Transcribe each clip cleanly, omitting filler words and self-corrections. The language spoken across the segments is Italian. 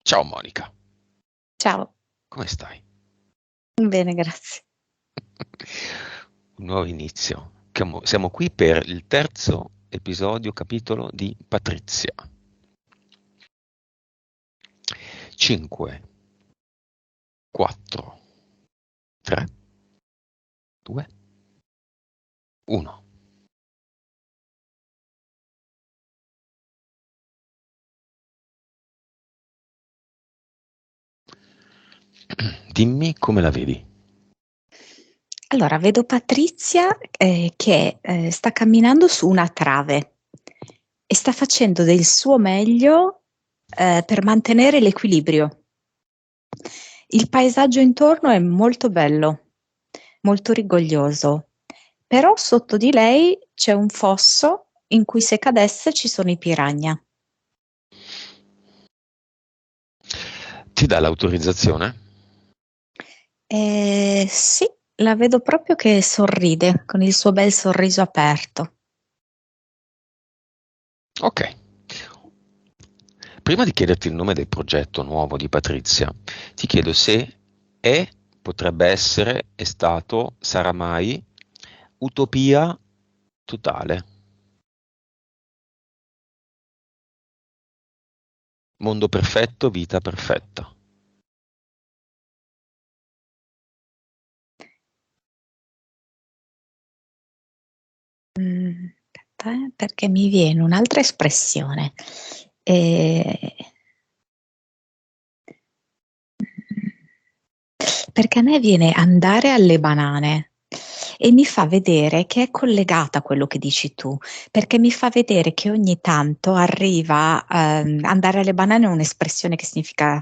Ciao Monica, Ciao, come stai? bene, grazie. Un nuovo inizio. Siamo qui per il terzo episodio, capitolo di Patrizia. 5, 4, 3, 2, 1. Dimmi come la vedi. Allora, vedo Patrizia che sta camminando su una trave e sta facendo del suo meglio per mantenere l'equilibrio. Il paesaggio intorno è molto bello, molto rigoglioso, però sotto di lei c'è un fosso in cui se cadesse ci sono i piranha. Ti dà l'autorizzazione? Sì, la vedo proprio che sorride con il suo bel sorriso aperto. Ok. Prima di chiederti il nome del progetto nuovo di Patrizia, ti chiedo se è, potrebbe essere, è stato, sarà mai utopia totale. Mondo perfetto, vita perfetta. Aspetta, perché mi viene un'altra espressione. Eh, Perché a me viene andare alle banane e mi fa vedere che è collegata a quello che dici tu, perché mi fa vedere che ogni tanto arriva, andare alle banane è un'espressione che significa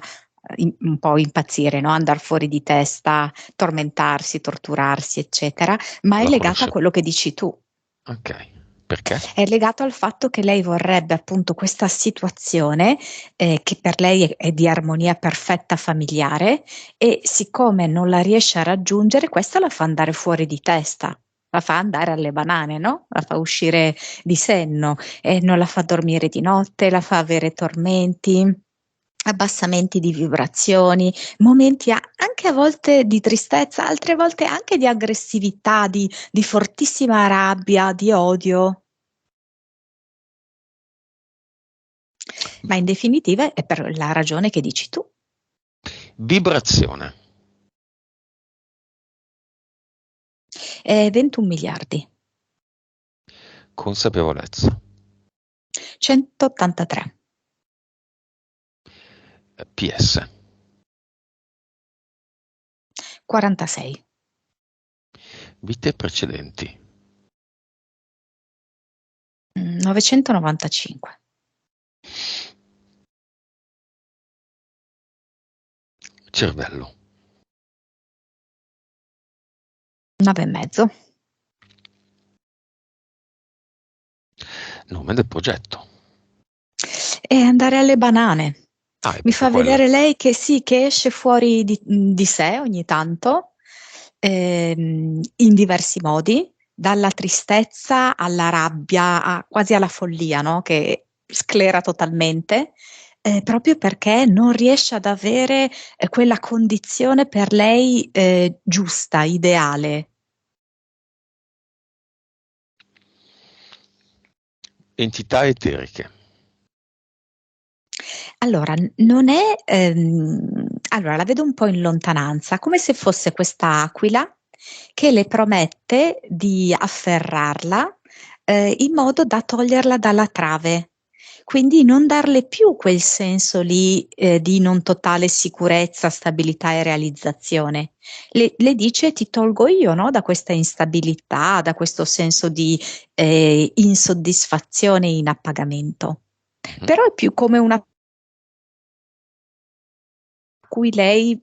un po' impazzire, no? Andare fuori di testa, tormentarsi, torturarsi, eccetera, ma Non è la legata a conoscevo. quello che dici tu. Ok, perché? È legato al fatto che lei vorrebbe appunto questa situazione che per lei è di armonia perfetta familiare e siccome non la riesce a raggiungere, questa la fa andare fuori di testa. La fa andare alle banane, no? La fa uscire di senno e non la fa dormire di notte, la fa avere tormenti, abbassamenti di vibrazioni, momenti anche a volte di tristezza, altre volte anche di aggressività, di fortissima rabbia, di odio. Ma in definitiva è per la ragione che dici tu. Vibrazione, 21 miliardi, consapevolezza, 183, PS, 46, vite precedenti, 995, cervello, 9 e mezzo. nome del progetto. E andare alle banane. Ah, è Mi proprio fa quello. vedere lei che sì, che esce fuori di sé ogni tanto, in diversi modi, dalla tristezza alla rabbia, quasi alla follia, no? Che sclera totalmente, proprio perché non riesce ad avere quella condizione per lei giusta, ideale. Entità eteriche. Allora, non è, allora la vedo un po' in lontananza, come se fosse quest'aquila che le promette di afferrarla, in modo da toglierla dalla trave. Quindi non darle più quel senso lì, di non totale sicurezza, stabilità e realizzazione. Le dice: "Ti tolgo io, no, da questa instabilità, da questo senso di, insoddisfazione e inappagamento." Mhm. Però è più come una cui lei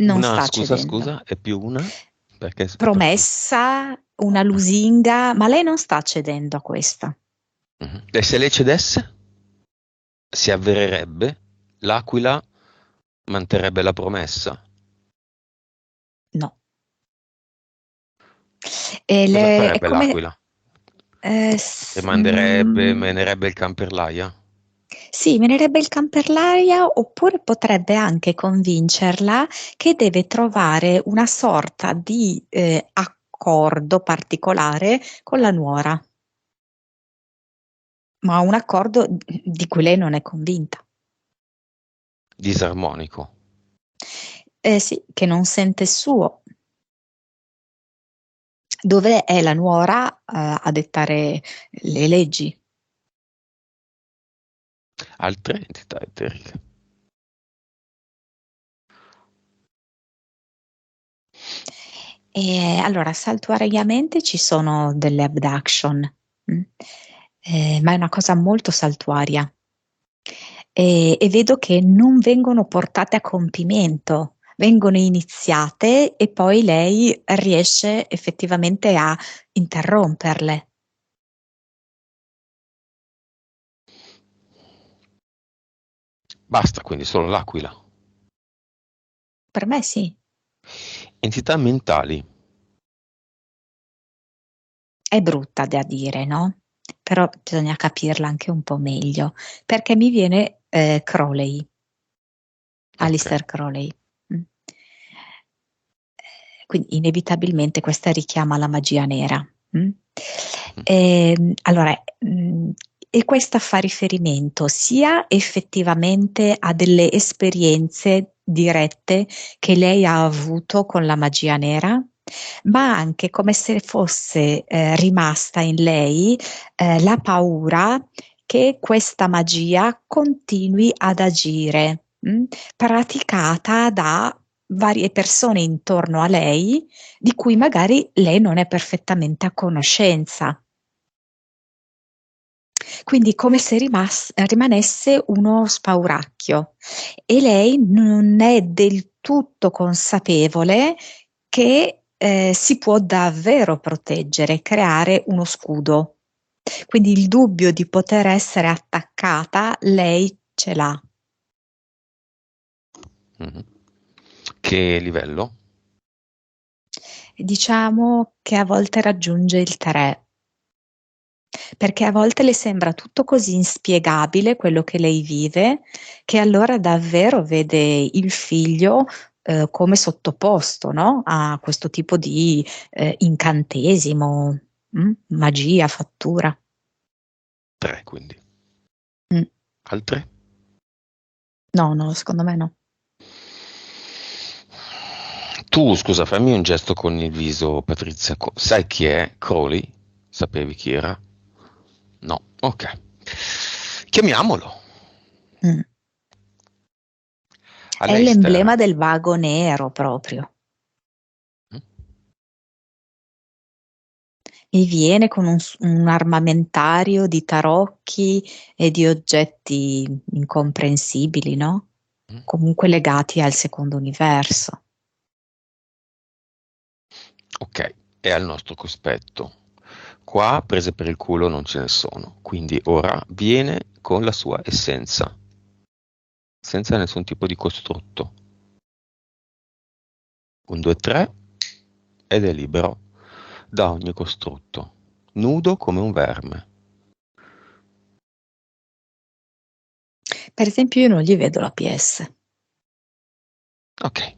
non Una, sta scusa, cedendo. scusa, è più una? Perché è partito? Promessa, una lusinga, ma lei non sta cedendo a questa. Mhm. E se lei cedesse? Si avvererebbe? L'aquila manterrebbe la promessa? No. E Cosa è farebbe come l'aquila? eh, Rimanderebbe, menerebbe il can per l'aia? Sì, menerebbe il can per l'aia, oppure potrebbe anche convincerla che deve trovare una sorta di accordo particolare con la nuora, ma un accordo di cui lei non è convinta. Disarmonico. Sì, che non sente suo. Dove è la nuora a dettare le leggi? Altre entità eteriche. E allora, saltuariamente ci sono delle abduction, ma è una cosa molto saltuaria. E vedo che non vengono portate a compimento, vengono iniziate e poi lei riesce effettivamente a interromperle. Basta, quindi solo l'aquila. Per me sì. Entità mentali. È brutta da dire, no? Però bisogna capirla anche un po' meglio, perché mi viene Crowley, Ok. Alistair Crowley. Mm. Quindi inevitabilmente questa richiama la magia nera. Mm? Mhm. Allora, e questa fa riferimento sia effettivamente a delle esperienze dirette che lei ha avuto con la magia nera, ma anche come se fosse rimasta in lei la paura che questa magia continui ad agire, praticata da varie persone intorno a lei, di cui magari lei non è perfettamente a conoscenza. Quindi come se rimanesse uno spauracchio e lei non è del tutto consapevole che si può davvero proteggere, creare uno scudo. Quindi il dubbio di poter essere attaccata, lei ce l'ha. Mhm. Che livello? Diciamo che a volte raggiunge il 3, perché a volte le sembra tutto così inspiegabile quello che lei vive, che allora davvero vede il figlio come sottoposto, no? A questo tipo di incantesimo, magia, fattura. 3, quindi. Mm. Altre? No, no, secondo me no. Tu, scusa, fammi un gesto con il viso, Patrizia. Sai chi è Crowley? Sapevi chi era? No, ok. Chiamiamolo. Mm. È Aleister. l'emblema del vago nero proprio. Mm? Mi viene con un armamentario di tarocchi e di oggetti incomprensibili, no? Mm? Comunque legati al secondo universo. Ok, è al nostro cospetto. Qua prese per il culo non ce ne sono, quindi ora viene con la sua essenza, senza nessun tipo di costrutto. 1, 2, 3 ed è libero da ogni costrutto, nudo come un verme. Per esempio, io non gli vedo la PS. Ok,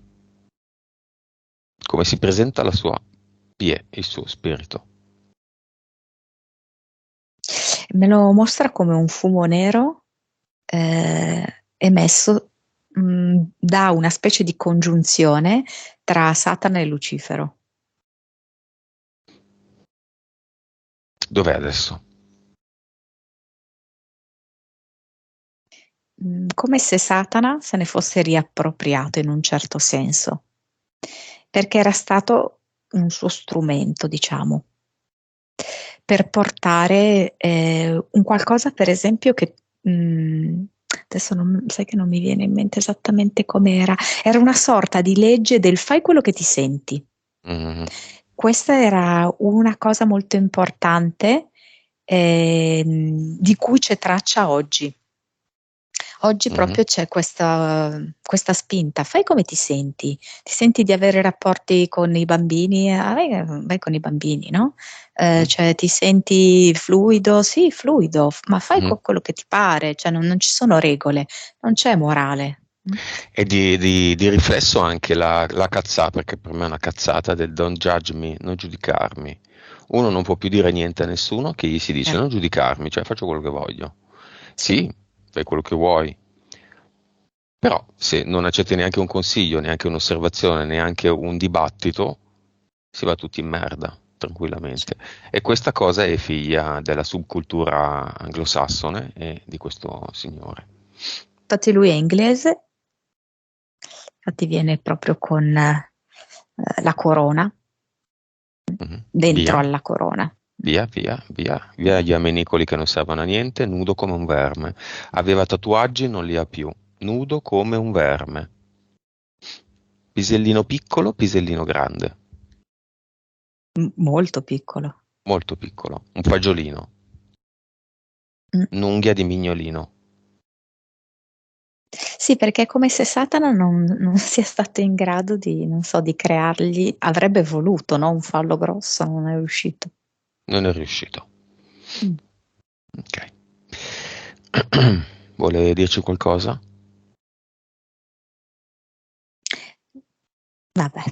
come si presenta la sua pie, il suo spirito. Me lo mostra come un fumo nero emesso da una specie di congiunzione tra Satana e Lucifero. Dov'è adesso? Come se Satana se ne fosse riappropriato in un certo senso, perché era stato un suo strumento, diciamo, per portare un qualcosa, per esempio, che adesso sai che non mi viene in mente esattamente com'era, era una sorta di legge del fai quello che ti senti. Mm, Questa era una cosa molto importante di cui c'è traccia oggi. Oggi Mhm, proprio c'è questa spinta. Fai come ti senti? Ti senti di avere rapporti con i bambini? Ah, vai con i bambini, no? mhm, Cioè ti senti fluido? Sì, fluido, ma fai mhm. quello che ti pare, cioè non ci sono regole, non c'è morale. Mm? E di riflesso anche la cazzata, perché per me è una cazzata del don't judge me, non giudicarmi. Uno non può più dire niente a nessuno che gli si dice non giudicarmi, cioè faccio quello che voglio. Sì. Sì, fai quello che vuoi, però se non accetti neanche un consiglio, neanche un'osservazione, neanche un dibattito, si va tutti in merda, Sì. tranquillamente. E questa cosa è figlia della subcultura anglosassone e di questo signore. Infatti lui è inglese, infatti viene proprio con la corona, Mhm. dentro Via. alla corona. Via, via, via, via gli ammenicoli che non servono a niente, nudo come un verme. Aveva tatuaggi, non li ha più. Nudo come un verme. Pisellino piccolo, pisellino grande. Molto piccolo. Molto piccolo. Un fagiolino. Mm. Un'unghia di mignolino. Sì, perché è come se Satana non sia stato in grado di, non so, di creargli, avrebbe voluto, no? Un fallo grosso, non è riuscito. Non è riuscito. Mm. Ok. Vuole dirci qualcosa? Vabbè,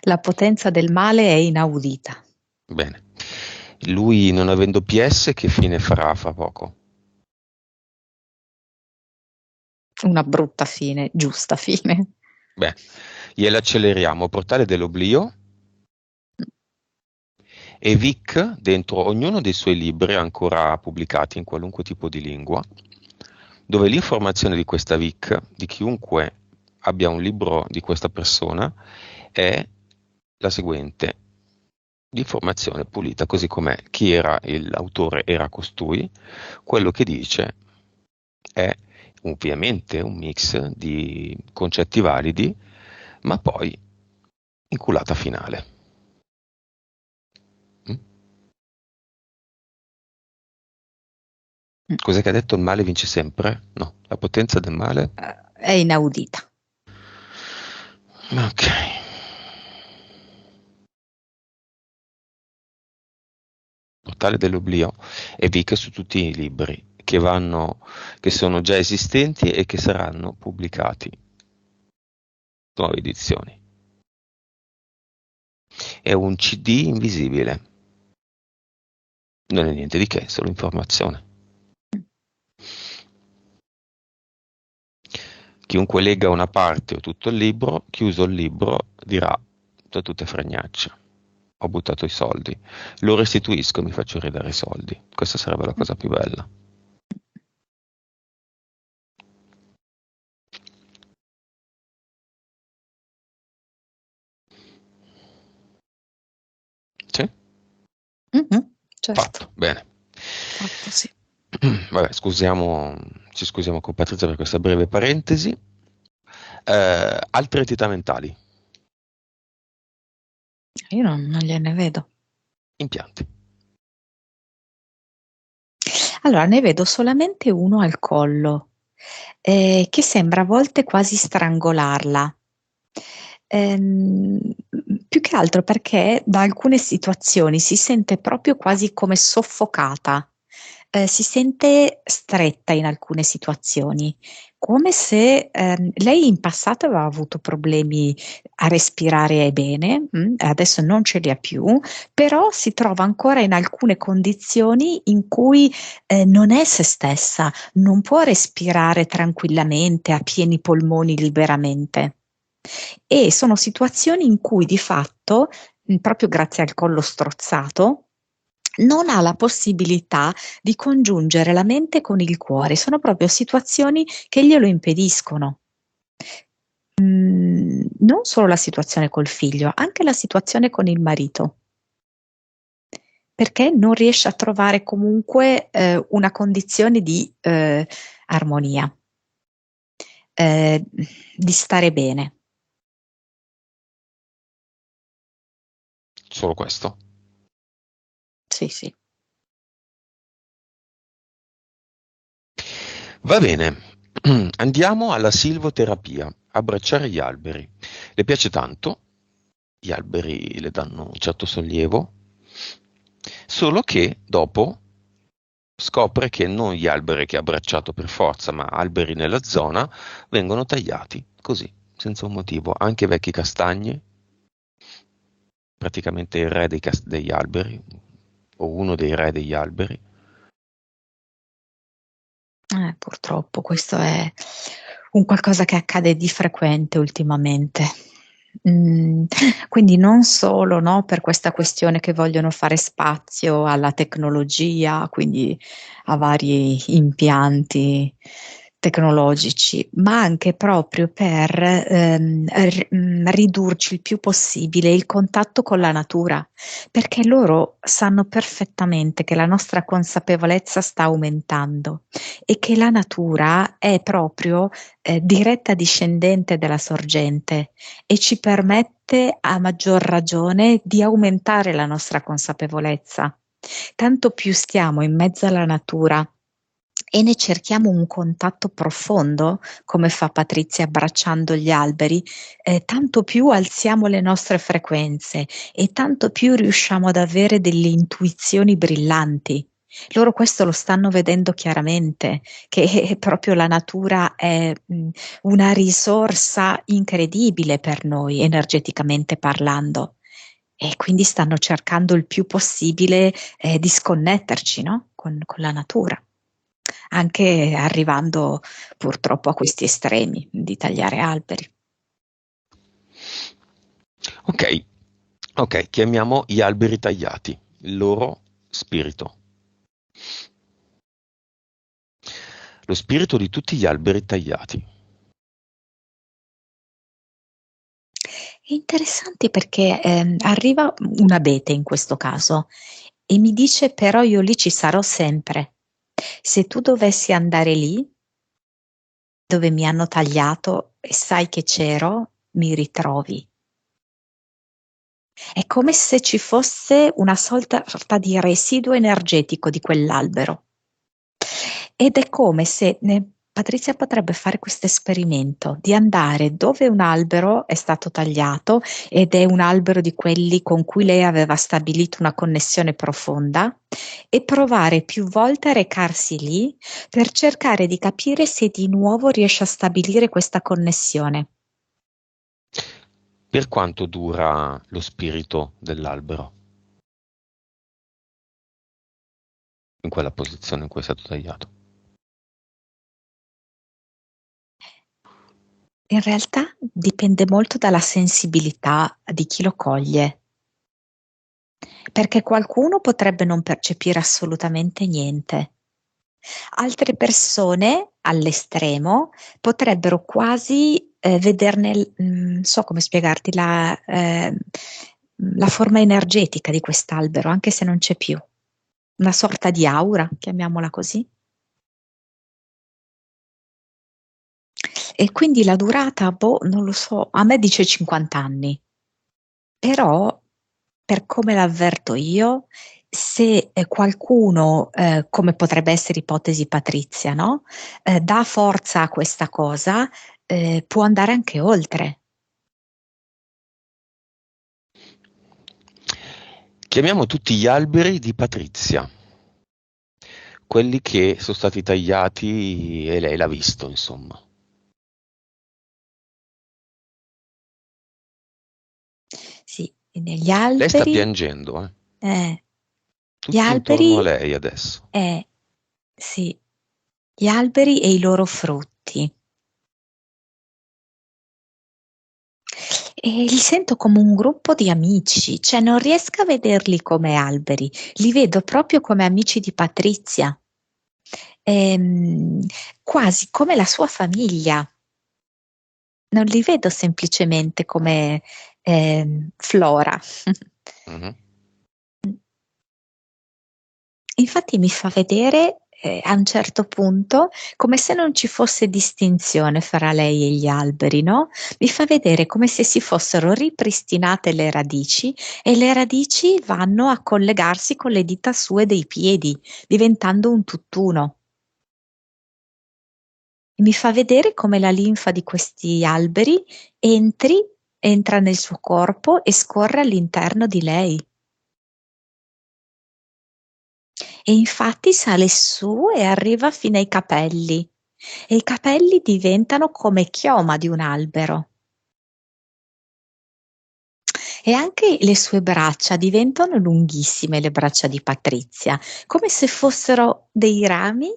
la potenza del male è inaudita. Bene. Lui, non avendo PS, che fine farà fra poco? Una brutta fine, giusta fine. Beh, gliela acceleriamo. Portale dell'oblio e Vic, dentro ognuno dei suoi libri ancora pubblicati in qualunque tipo di lingua, dove l'informazione di questa Vic, di chiunque abbia un libro di questa persona, è la seguente. L'informazione pulita, così com'è, chi era l'autore era costui, quello che dice è ovviamente un mix di concetti validi, ma poi inculata finale. Mm? Mm. Cos'è che ha detto? Il male vince sempre? No, la potenza del male? È inaudita. Ok. Portale dell'oblio e Vic su tutti i libri che sono già esistenti e che saranno pubblicati. Nuove edizioni. È un CD invisibile. Non è niente di che, è solo informazione. Chiunque legga una parte o tutto il libro, chiuso il libro, dirà: sono tutte fregnacce. Ho buttato i soldi. Lo restituisco e mi faccio ridare i soldi. Questa sarebbe la cosa più bella. Sì? Mhm, certo, Fatto. Bene. fatto sì. Vabbè, ci scusiamo con Patrizia per questa breve parentesi. Altre entità mentali, Io non gliene vedo. impianti. Allora, ne vedo solamente uno al collo, che sembra a volte quasi strangolarla. Ehm, Più che altro perché da alcune situazioni si sente proprio quasi come soffocata, si sente stretta in alcune situazioni, come se lei in passato aveva avuto problemi a respirare bene, adesso non ce li ha più, però si trova ancora in alcune condizioni in cui non è se stessa, non può respirare tranquillamente a pieni polmoni liberamente. E sono situazioni in cui di fatto, proprio grazie al collo strozzato, non ha la possibilità di congiungere la mente con il cuore, sono proprio situazioni che glielo impediscono. Non solo la situazione col figlio, anche la situazione con il marito, perché non riesce a trovare comunque una condizione di armonia, eh, di stare bene. Solo questo. Sì, sì. Va bene. Andiamo alla silvoterapia, abbracciare gli alberi. Le piace tanto, gli alberi le danno un certo sollievo, solo che dopo scopre che non gli alberi che ha abbracciato per forza, ma alberi nella zona, vengono tagliati, così, senza un motivo. Anche vecchi castagni, praticamente il re degli alberi, o uno dei re degli alberi. Purtroppo questo è un qualcosa che accade di frequente ultimamente. Quindi non solo, no, per questa questione che vogliono fare spazio alla tecnologia, quindi a vari impianti tecnologici, ma anche proprio per ridurci il più possibile il contatto con la natura, perché loro sanno perfettamente che la nostra consapevolezza sta aumentando e che la natura è proprio diretta discendente della sorgente e ci permette a maggior ragione di aumentare la nostra consapevolezza. Tanto più stiamo in mezzo alla natura e ne cerchiamo un contatto profondo, come fa Patrizia abbracciando gli alberi, tanto più alziamo le nostre frequenze e tanto più riusciamo ad avere delle intuizioni brillanti. Loro questo lo stanno vedendo chiaramente, che proprio la natura è una risorsa incredibile per noi, energeticamente parlando. E quindi stanno cercando il più possibile di sconnetterci, no? Con la natura, anche arrivando purtroppo a questi estremi di tagliare alberi. Ok, ok, chiamiamo gli alberi tagliati, il loro spirito. Lo spirito di tutti gli alberi tagliati. È interessante perché arriva un abete in questo caso e mi dice però io lì ci sarò sempre. Se tu dovessi andare lì dove mi hanno tagliato e sai che c'ero, mi ritrovi. È come se ci fosse una sorta di residuo energetico di quell'albero. Ed è come se Patrizia potrebbe fare questo esperimento di andare dove un albero è stato tagliato ed è un albero di quelli con cui lei aveva stabilito una connessione profonda e provare più volte a recarsi lì per cercare di capire se di nuovo riesce a stabilire questa connessione. Per quanto dura lo spirito dell'albero in quella posizione in cui è stato tagliato? In realtà dipende molto dalla sensibilità di chi lo coglie, perché qualcuno potrebbe non percepire assolutamente niente. Altre persone all'estremo potrebbero quasi vederne, so come spiegarti, la forma energetica di quest'albero, anche se non c'è più. Una sorta di aura, chiamiamola così. E quindi la durata, boh, non lo so, a me dice 50 anni. Però, per come l'avverto io, se qualcuno, come potrebbe essere ipotesi Patrizia, no? Dà forza a questa cosa, può andare anche oltre. Chiamiamo tutti gli alberi di Patrizia, quelli che sono stati tagliati e lei l'ha visto, insomma. Sì, e negli Lei sta alberi, piangendo, eh, gli tutti intorno a alberi, lei adesso. sì, gli alberi e i loro frutti. E li sento come un gruppo di amici, cioè non riesco a vederli come alberi, li vedo proprio come amici di Patrizia, ehm, quasi come la sua famiglia. Non li vedo semplicemente come flora. Mhm. Infatti mi fa vedere a un certo punto come se non ci fosse distinzione fra lei e gli alberi, no? Mi fa vedere come se si fossero ripristinate le radici e le radici vanno a collegarsi con le dita sue dei piedi, diventando un tutt'uno. mi fa vedere come la linfa di questi alberi entra nel suo corpo e scorre all'interno di lei. E infatti sale su e arriva fino ai capelli. E i capelli diventano come chioma di un albero. E anche le sue braccia diventano lunghissime, le braccia di Patrizia, come se fossero dei rami,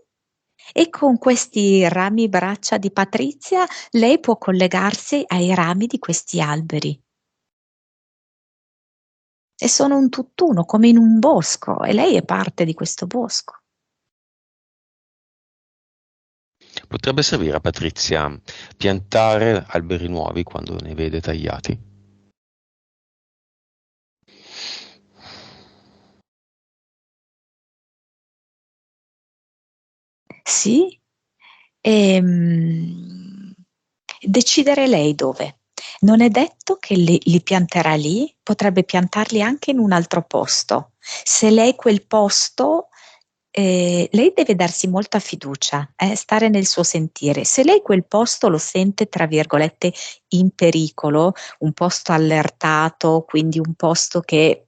e con questi rami braccia di Patrizia lei può collegarsi ai rami di questi alberi. E sono un tutt'uno, come in un bosco, e lei è parte di questo bosco. Potrebbe servire a Patrizia piantare alberi nuovi quando ne vede tagliati? Sì, e decidere lei dove. Non è detto che li pianterà lì, potrebbe piantarli anche in un altro posto. Se lei quel posto, lei deve darsi molta fiducia, stare nel suo sentire. Se lei quel posto lo sente, tra virgolette, in pericolo, un posto allertato, quindi un posto che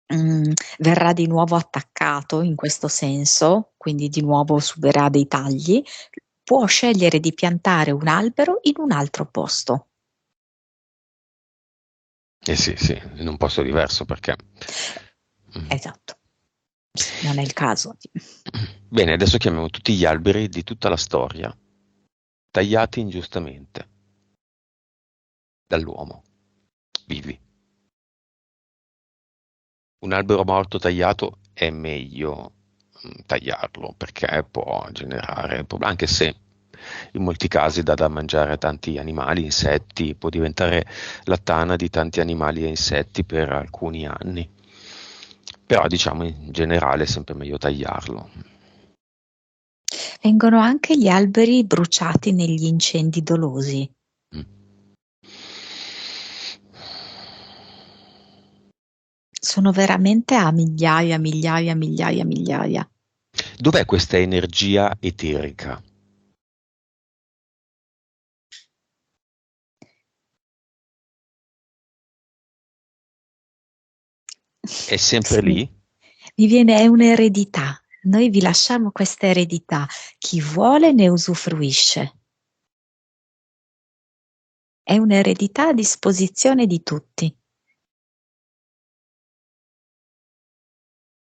verrà di nuovo attaccato in questo senso, quindi di nuovo subirà dei tagli, può scegliere di piantare un albero in un altro posto. Eh sì, sì, in un posto diverso perché... Esatto, non è il caso. Bene, adesso chiamiamo tutti gli alberi di tutta la storia, tagliati ingiustamente dall'uomo, vivi. Un albero morto tagliato è meglio tagliarlo perché può generare problemi, anche se in molti casi dà da mangiare a tanti animali, insetti, può diventare la tana di tanti animali e insetti per alcuni anni. Però diciamo in generale è sempre meglio tagliarlo. Vengono anche gli alberi bruciati negli incendi dolosi. Mm. Sono veramente a migliaia, migliaia, migliaia, migliaia. Dov'è questa energia eterica? È sempre Sì, lì? è un'eredità. Noi vi lasciamo questa eredità. Chi vuole ne usufruisce. È un'eredità a disposizione di tutti.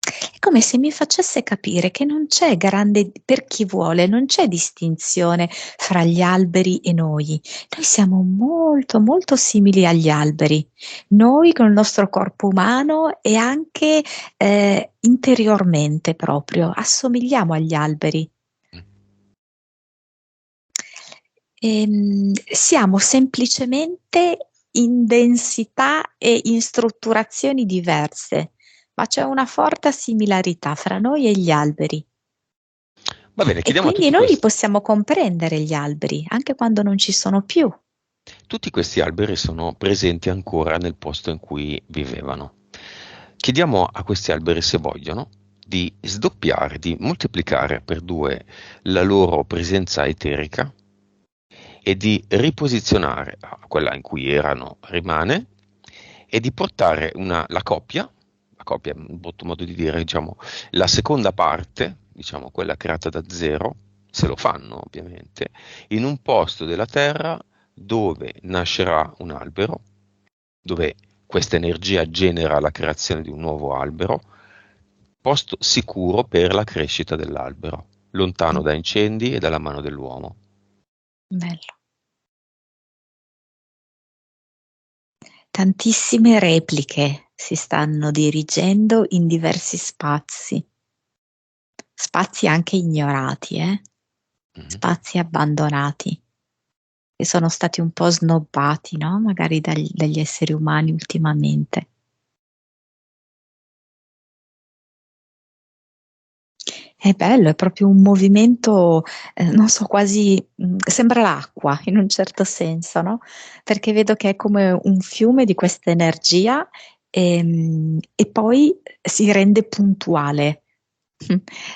È come se mi facesse capire che non c'è grande, per chi vuole, non c'è distinzione fra gli alberi e noi. Noi siamo molto, molto simili agli alberi. Noi con il nostro corpo umano e anche interiormente proprio, assomigliamo agli alberi. Siamo semplicemente in densità e in strutturazioni diverse, ma c'è una forte similarità fra noi e gli alberi. Va bene, E chiediamo a quindi tutti noi li questi. possiamo comprendere gli alberi, anche quando non ci sono più. Tutti questi alberi sono presenti ancora nel posto in cui vivevano. Chiediamo a questi alberi se vogliono di sdoppiare, di moltiplicare per 2 la loro presenza eterica e di riposizionare quella in cui erano rimane e di portare la coppia è un brutto modo di dire, diciamo, la seconda parte, diciamo quella creata da zero, se lo fanno ovviamente, in un posto della Terra dove nascerà un albero, dove questa energia genera la creazione di un nuovo albero, posto sicuro per la crescita dell'albero, lontano da incendi e dalla mano dell'uomo. Bello. Tantissime repliche si stanno dirigendo in diversi spazi anche ignorati, Mhm. spazi abbandonati, che sono stati un po' snobbati, no? Magari dagli esseri umani ultimamente. È bello, è proprio un movimento, non so, quasi sembra l'acqua in un certo senso, no? Perché vedo che è come un fiume di questa energia, e poi si rende puntuale.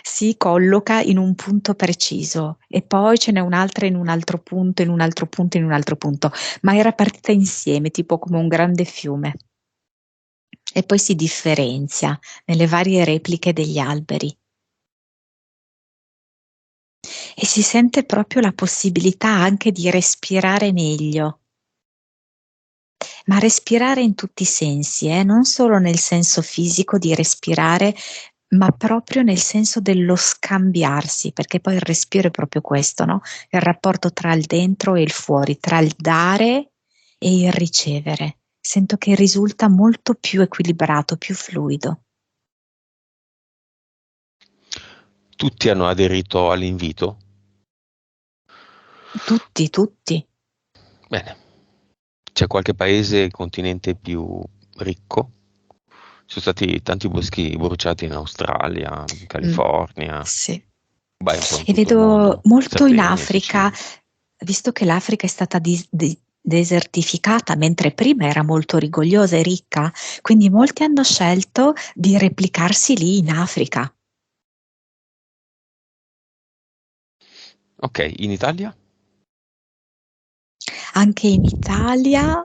si colloca in un punto preciso e poi ce n'è un'altra in un altro punto, in un altro punto, in un altro punto, ma era partita insieme, tipo come un grande fiume. E poi si differenzia nelle varie repliche degli alberi e si sente proprio la possibilità anche di respirare meglio, ma respirare in tutti i sensi, non solo nel senso fisico di respirare, ma proprio nel senso dello scambiarsi, perché poi il respiro è proprio questo, no? Il rapporto tra il dentro e il fuori, tra il dare e il ricevere. Sento che risulta molto più equilibrato, più fluido. Tutti hanno aderito all'invito? Tutti, tutti. Bene. C'è qualche paese, continente più ricco? Ci sono stati tanti boschi bruciati in Australia, in Mm, California, sì. vai un po' in E tutto il vedo mondo, molto in Sardegna, Africa, Sicilia. visto che l'Africa è stata desertificata, mentre prima era molto rigogliosa e ricca, quindi molti hanno scelto di replicarsi lì in Africa. Ok, in Italia? Anche in Italia,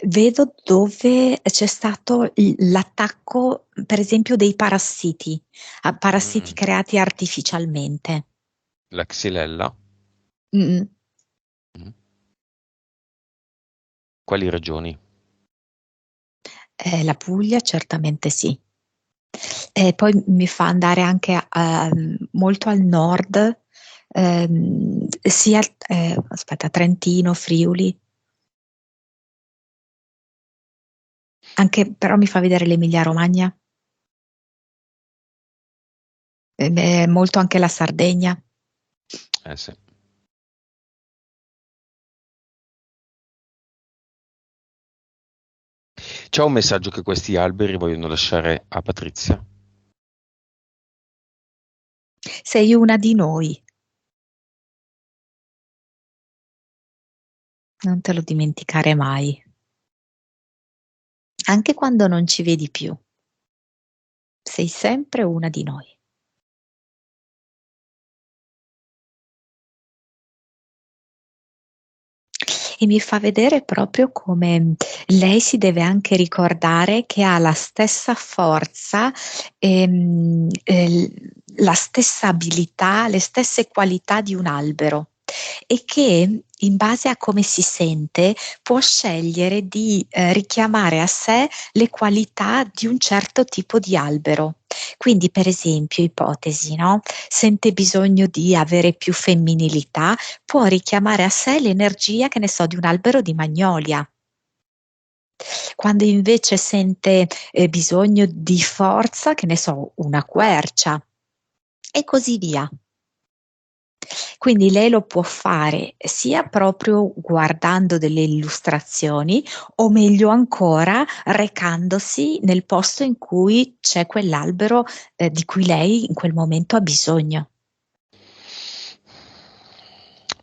vedo dove c'è stato l'attacco, per esempio, dei parassiti, a parassiti Mm, creati artificialmente. la Xylella? Mm. Mm. Quali regioni? La Puglia certamente sì. E poi mi fa andare anche molto al nord, sia aspetta, Trentino, Friuli, anche però mi fa vedere l'Emilia Romagna, molto anche la Sardegna. Eh sì. C'è un messaggio che questi alberi vogliono lasciare a Patrizia. Sei una di noi, non te lo dimenticare mai, anche quando non ci vedi più, sei sempre una di noi. E mi fa vedere proprio come lei si deve anche ricordare che ha la stessa forza, la stessa abilità, le stesse qualità di un albero e che in base a come si sente può scegliere di richiamare a sé le qualità di un certo tipo di albero. Quindi, per esempio, ipotesi, no? Sente bisogno di avere più femminilità, può richiamare a sé l'energia, che ne so, di un albero di magnolia. Quando invece sente bisogno di forza, che ne so, una quercia e così via. Quindi lei lo può fare sia proprio guardando delle illustrazioni o meglio ancora recandosi nel posto in cui c'è quell'albero di cui lei in quel momento ha bisogno.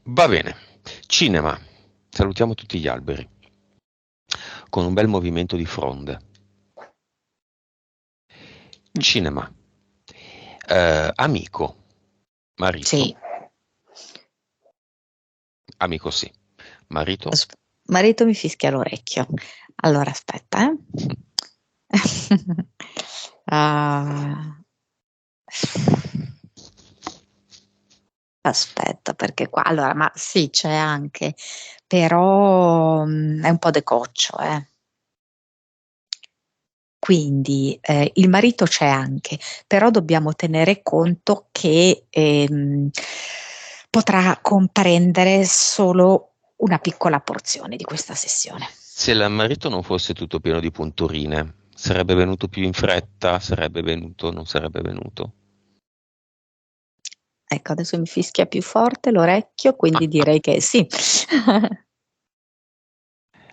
Va bene. Cinema. Salutiamo tutti gli alberi. Con un bel movimento di fronde. Cinema. Amico. Marito. Sì. Amico sì. Marito. Marito mi fischia l'orecchio. Allora aspetta, Ah, aspetta, perché qua allora, ma sì, c'è anche, però è un po' decoccio, eh. Quindi il marito c'è anche, però dobbiamo tenere conto che potrà comprendere solo una piccola porzione di questa sessione. Se il marito non fosse tutto pieno di punturine, sarebbe venuto più in fretta, sarebbe venuto, non sarebbe venuto. Ecco, adesso mi fischia più forte l'orecchio, quindi direi che sì.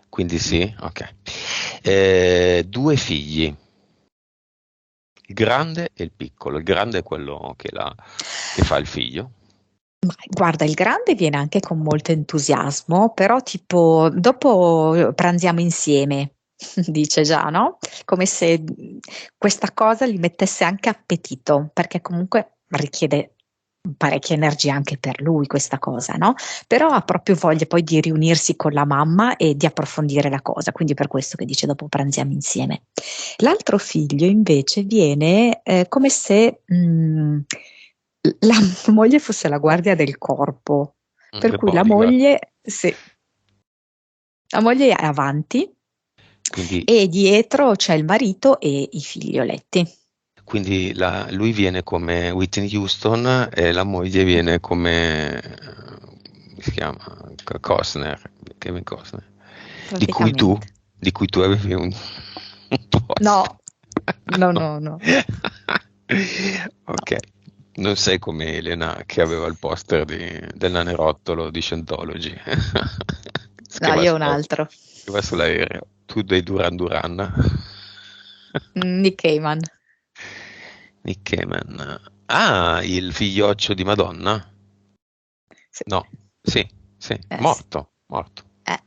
Quindi sì, ok. Due figli, il grande e il piccolo. Il grande è quello che fa il figlio. Ma guarda, il grande viene anche con molto entusiasmo, però tipo dopo pranziamo insieme. dice già, no? Come se questa cosa gli mettesse anche appetito, perché comunque richiede parecchia energia anche per lui questa cosa, no? Però ha proprio voglia poi di riunirsi con la mamma e di approfondire la cosa, quindi per questo che dice dopo pranziamo insieme. L'altro figlio invece viene come se la moglie fosse la guardia del corpo, per The cui la Bodyguard. moglie, sì, la moglie è avanti Quindi, e dietro c'è il marito e i figlioletti. lui viene come Whitney Houston e la moglie viene come, come si chiama? Costner, Kevin Costner, di cui tu, Praticamente. di cui tu avevi un poster. No, no, No. no, no. Ok, non sei come Elena che aveva il poster del nanerottolo di Scientology, No, io ho un altro. che va sull'aereo, tu dei Duran Duran. Nick Cayman. Nick Cayman. Ah, il figlioccio di Madonna? Sì. No, sì, sì, Sì. morto, morto. Eh,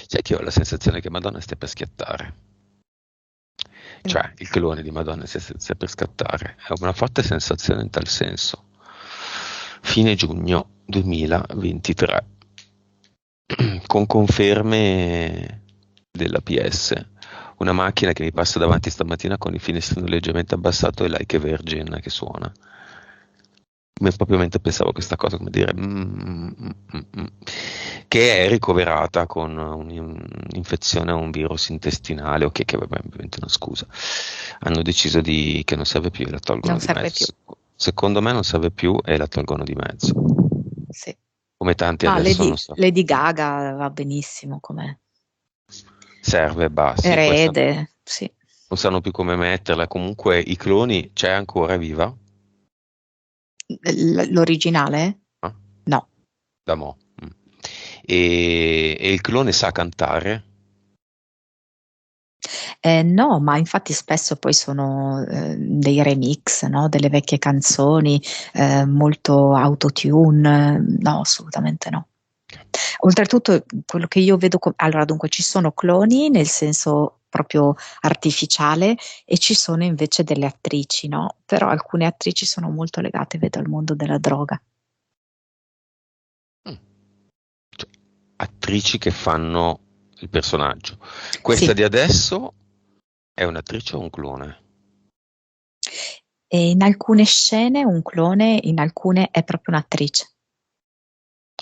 Sai che ho la sensazione che Madonna stia per schiattare. mm, Cioè, il clone di Madonna stia per scattare. È una forte sensazione in tal senso. Fine giugno 2023. Con conferme della PS. Una macchina che mi passa davanti stamattina con il finestrino leggermente abbassato e Like a Virgin che suona. Proprio mentre pensavo a questa cosa, come dire, che è ricoverata con un'infezione a un virus intestinale, ok, che vabbè, ovviamente una scusa. Hanno deciso che non serve più e la tolgono non di serve più. mezzo. Secondo me non serve più e la tolgono di mezzo. Sì. Come tanti Ma adesso non so. Lady Gaga va benissimo come Serve, sì, erede, sì. non sanno più come metterla. Comunque i cloni c'è ancora, è viva? L'originale? Ah, No. da mo'. E il clone sa cantare? No, ma infatti spesso poi sono dei remix, no? Delle vecchie canzoni, molto autotune. No, assolutamente no. Oltretutto, quello che io vedo, allora dunque ci sono cloni nel senso proprio artificiale e ci sono invece delle attrici, no? Però alcune attrici sono molto legate, vedo, al mondo della droga. Mm. Cioè, attrici che fanno il personaggio. Questa Sì, di adesso è un'attrice o un clone? e in alcune scene un clone, in alcune è proprio un'attrice.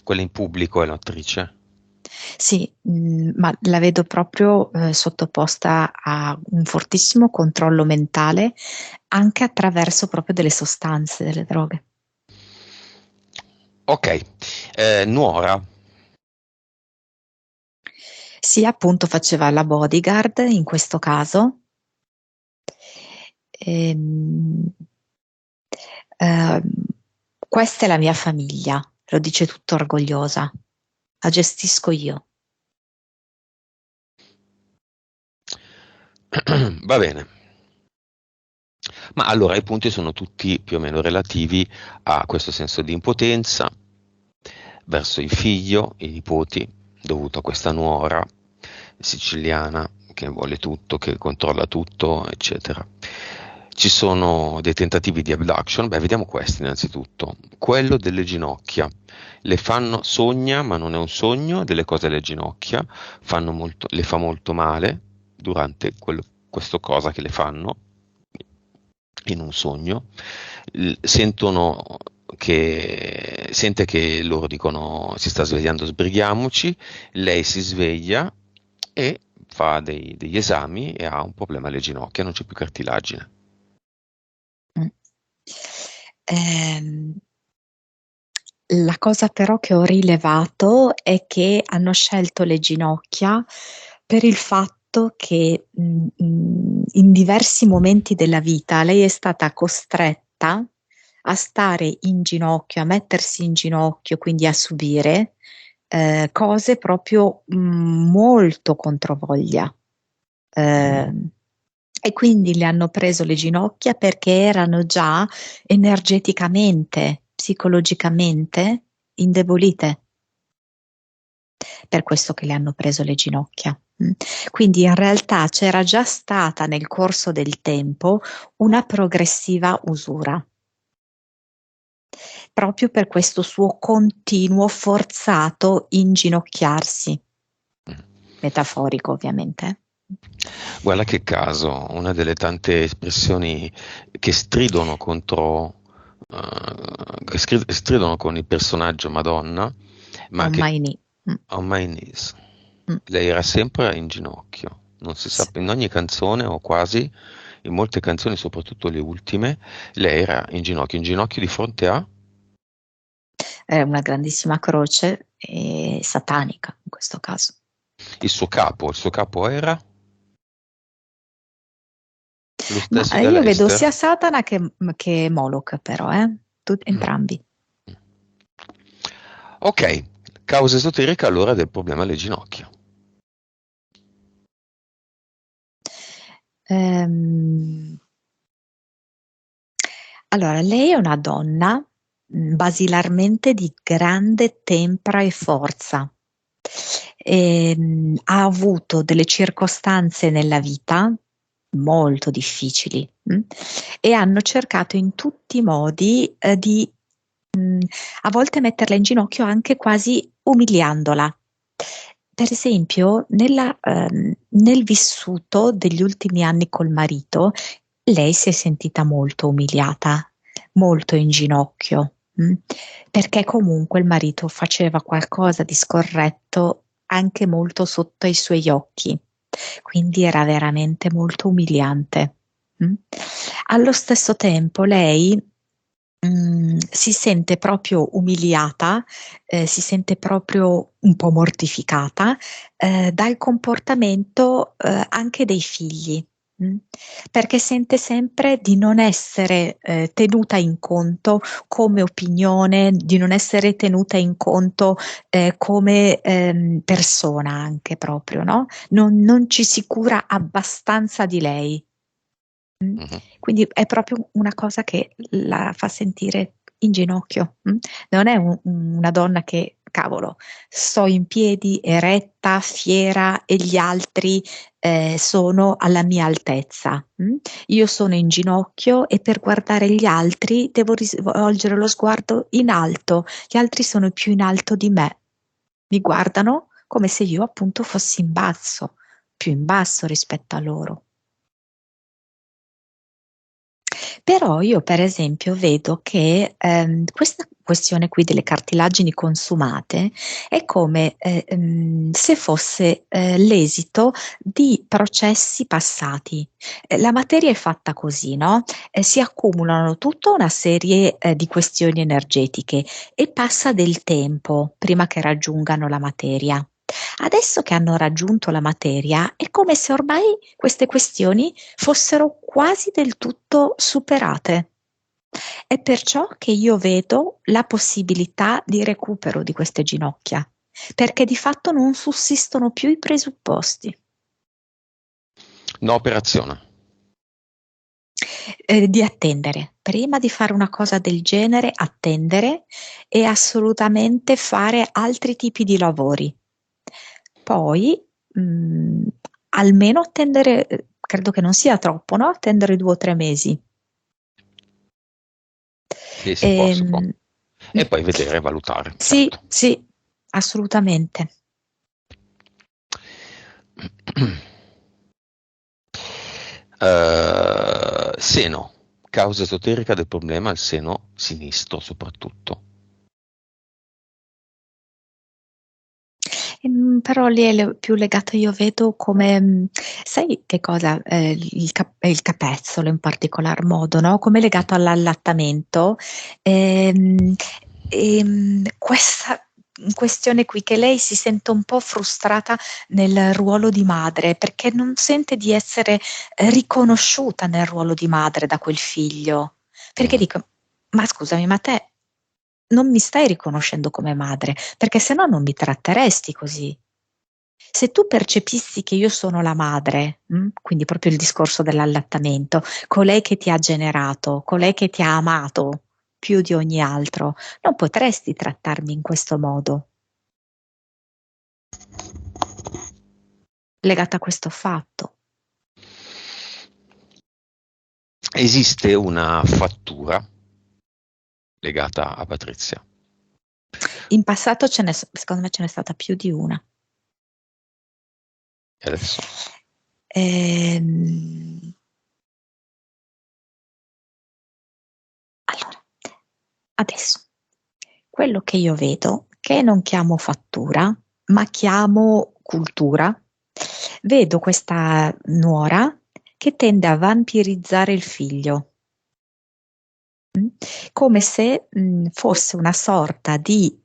Quella in pubblico è un'attrice? Sì, ma la vedo proprio sottoposta a un fortissimo controllo mentale anche attraverso proprio delle sostanze, delle droghe. Ok, nuora. Sì, appunto faceva la bodyguard in questo caso. Ehm, ehm, Questa è la mia famiglia, lo dice tutto orgogliosa, la gestisco io. Va bene. Ma allora i punti sono tutti più o meno relativi a questo senso di impotenza verso il figlio, i nipoti, dovuto a questa nuora siciliana che vuole tutto, che controlla tutto, eccetera. Ci sono dei tentativi di abduction, beh, vediamo questi innanzitutto. Quello delle ginocchia. Sogna, ma non è un sogno, delle cose alle ginocchia, le fa molto male durante questo cosa che le fanno in un sogno, sentono sente che loro dicono si sta svegliando, sbrighiamoci, lei si sveglia e fa degli esami e ha un problema alle ginocchia, non c'è più cartilagine. Mm. Ehm, la cosa però che ho rilevato è che hanno scelto le ginocchia per il fatto che in diversi momenti della vita lei è stata costretta a stare in ginocchio, a mettersi in ginocchio, quindi a subire cose proprio molto controvoglia. Eh, e quindi le hanno preso le ginocchia perché erano già energeticamente, psicologicamente indebolite. Per questo che le hanno preso le ginocchia. Quindi in realtà c'era già stata nel corso del tempo una progressiva usura, proprio per questo suo continuo forzato inginocchiarsi, metaforico ovviamente. Guarda che caso, una delle tante espressioni che stridono contro, stridono con il personaggio Madonna, ma On che my knee. on my knees. Mm. Lei era sempre in ginocchio, non si sa, Sì. in ogni canzone o quasi, in molte canzoni, soprattutto le ultime, lei era in ginocchio di fronte a... È una grandissima croce satanica in questo caso. Il suo capo era lo Ma stesso io vedo sia dell'Ester. Satana che Moloch, però, entrambi. Ok, causa esoterica allora del problema alle ginocchia. Ehm, allora, lei è una donna basilarmente di grande tempra e forza. Ha avuto delle circostanze nella vita molto difficili e hanno cercato in tutti i modi di a volte metterla in ginocchio anche quasi umiliandola. Per esempio, nel vissuto degli ultimi anni col marito, lei si è sentita molto umiliata, molto in ginocchio, perché comunque il marito faceva qualcosa di scorretto anche molto sotto ai suoi occhi, quindi era veramente molto umiliante. Allo stesso tempo lei si sente proprio umiliata, si sente proprio un po' mortificata dal comportamento anche dei figli, mh? Perché sente sempre di non essere tenuta in conto come opinione, di non essere tenuta in conto come persona anche proprio, no? Non ci si cura abbastanza di lei. Mhm. Quindi è proprio una cosa che la fa sentire in ginocchio. Non è una donna che, cavolo, sto in piedi, eretta, fiera e gli altri sono alla mia altezza. Io sono in ginocchio e per guardare gli altri devo rivolgere lo sguardo in alto. Gli altri sono più in alto di me. Mi guardano come se io appunto fossi in basso, più in basso rispetto a loro. Però io per esempio vedo che questa questione qui delle cartilagini consumate è come se fosse l'esito di processi passati. La materia è fatta così, no? Si accumulano tutta una serie di questioni energetiche e passa del tempo prima che raggiungano la materia. Adesso che hanno raggiunto la materia, è come se ormai queste questioni fossero quasi del tutto superate. È perciò che io vedo la possibilità di recupero di queste ginocchia, perché di fatto non sussistono più i presupposti. No operazione. Di attendere. Prima di fare una cosa del genere, attendere e assolutamente fare altri tipi di lavori. Poi, almeno attendere, credo che non sia troppo, no? Attendere 2 o 3 mesi. Sì, si può, si può. Ehm, E poi vedere, valutare, sì, certo. sì, assolutamente. Seno, causa esoterica del problema al seno sinistro soprattutto. Però lì è più legato, io vedo come, sai che cosa? Il capezzolo in particolar modo, no? Come legato all'allattamento. Ehm, questa questione qui che lei si sente un po' frustrata nel ruolo di madre perché non sente di essere riconosciuta nel ruolo di madre da quel figlio. Perché Mhm. dico, ma scusami, ma te non mi stai riconoscendo come madre, perché se no non mi tratteresti così. Se tu percepissi che io sono la madre, quindi proprio il discorso dell'allattamento, colei che ti ha generato, colei che ti ha amato più di ogni altro, non potresti trattarmi in questo modo. legata a questo fatto. Esiste una fattura legata a Patrizia? In passato secondo me ce n'è stata più di una. E adesso? Allora, adesso, quello che io vedo, che non chiamo fattura, ma chiamo cultura, vedo questa nuora che tende a vampirizzare il figlio, come se fosse una sorta di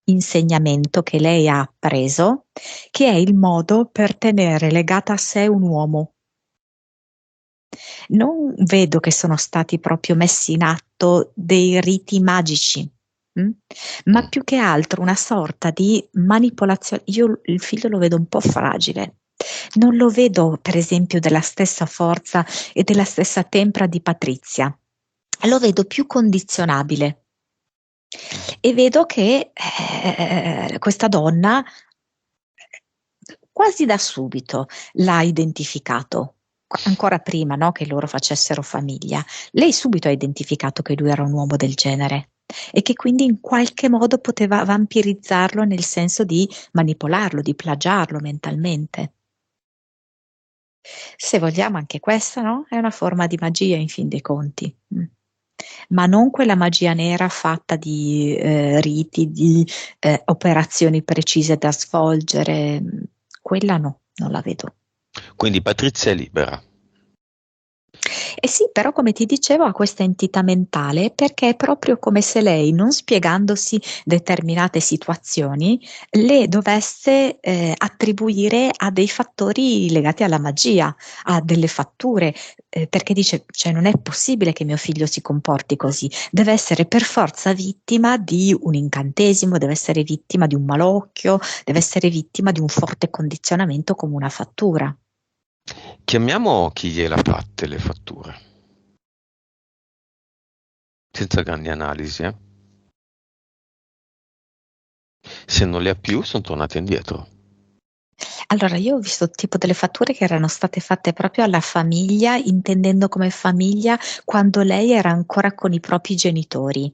insegnamento che lei ha appreso, che è il modo per tenere legata a sé un uomo. Non vedo che sono stati proprio messi in atto dei riti magici, ma più che altro una sorta di manipolazione. Io il figlio lo vedo un po' fragile. Non lo vedo, per esempio, della stessa forza e della stessa tempra di Patrizia. Lo vedo più condizionabile. E vedo che questa donna quasi da subito l'ha identificato, ancora prima, no, che loro facessero famiglia. Lei subito ha identificato che lui era un uomo del genere e che quindi in qualche modo poteva vampirizzarlo nel senso di manipolarlo, di plagiarlo mentalmente. Se vogliamo anche questa, no? È una forma di magia in fin dei conti. Ma non quella magia nera fatta di riti, di operazioni precise da svolgere. Quella no, non la vedo. Quindi Patrizia è libera. Eh sì, però come ti dicevo ha questa entità mentale perché è proprio come se lei, non spiegandosi determinate situazioni, le dovesse attribuire a dei fattori legati alla magia, a delle fatture, perché dice, cioè non è possibile che mio figlio si comporti così, deve essere per forza vittima di un incantesimo, deve essere vittima di un malocchio, deve essere vittima di un forte condizionamento come una fattura. Chiamiamo chi gliela fatte le fatture. Senza grandi analisi, eh. Se non le ha più, sono tornate indietro. Allora, io ho visto tipo delle fatture che erano state fatte proprio alla famiglia, intendendo come famiglia quando lei era ancora con i propri genitori.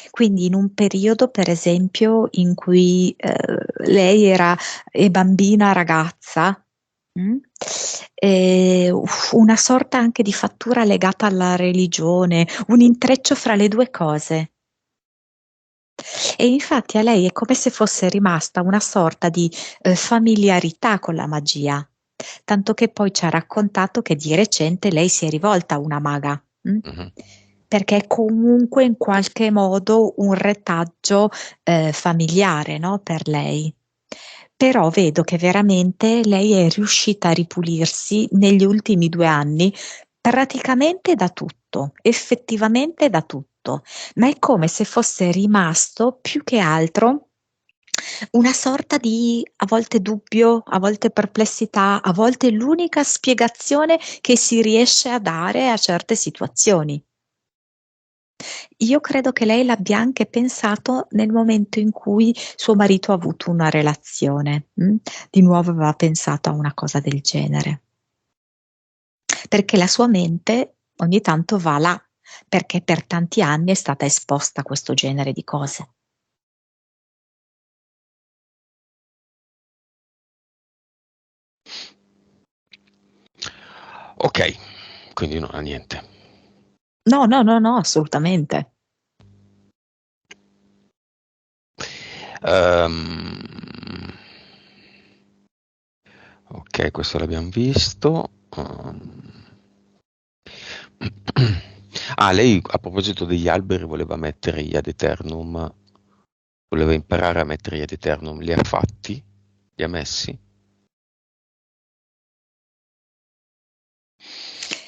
Quindi in un periodo, per esempio, in cui lei era bambina, ragazza, una sorta anche di fattura legata alla religione, un intreccio fra le due cose. E infatti a lei è come se fosse rimasta una sorta di familiarità con la magia, tanto che poi ci ha raccontato che di recente lei si è rivolta a una maga, Mhm. perché è comunque in qualche modo un retaggio familiare, no, per lei. Però vedo che veramente lei è riuscita a ripulirsi negli ultimi 2 anni praticamente da tutto, effettivamente da tutto, ma è come se fosse rimasto più che altro una sorta di a volte dubbio, a volte perplessità, a volte l'unica spiegazione che si riesce a dare a certe situazioni. Io credo che lei l'abbia anche pensato nel momento in cui suo marito ha avuto una relazione, di nuovo aveva pensato a una cosa del genere. Perché la sua mente ogni tanto va là, perché per tanti anni è stata esposta a questo genere di cose. Ok, quindi non ha niente. No, no, no, no, assolutamente. Ehm, ok, questo l'abbiamo visto. Ah, lei a proposito degli alberi voleva mettere gli ad eternum, voleva imparare a mettere gli ad eternum, li ha fatti? Li ha messi?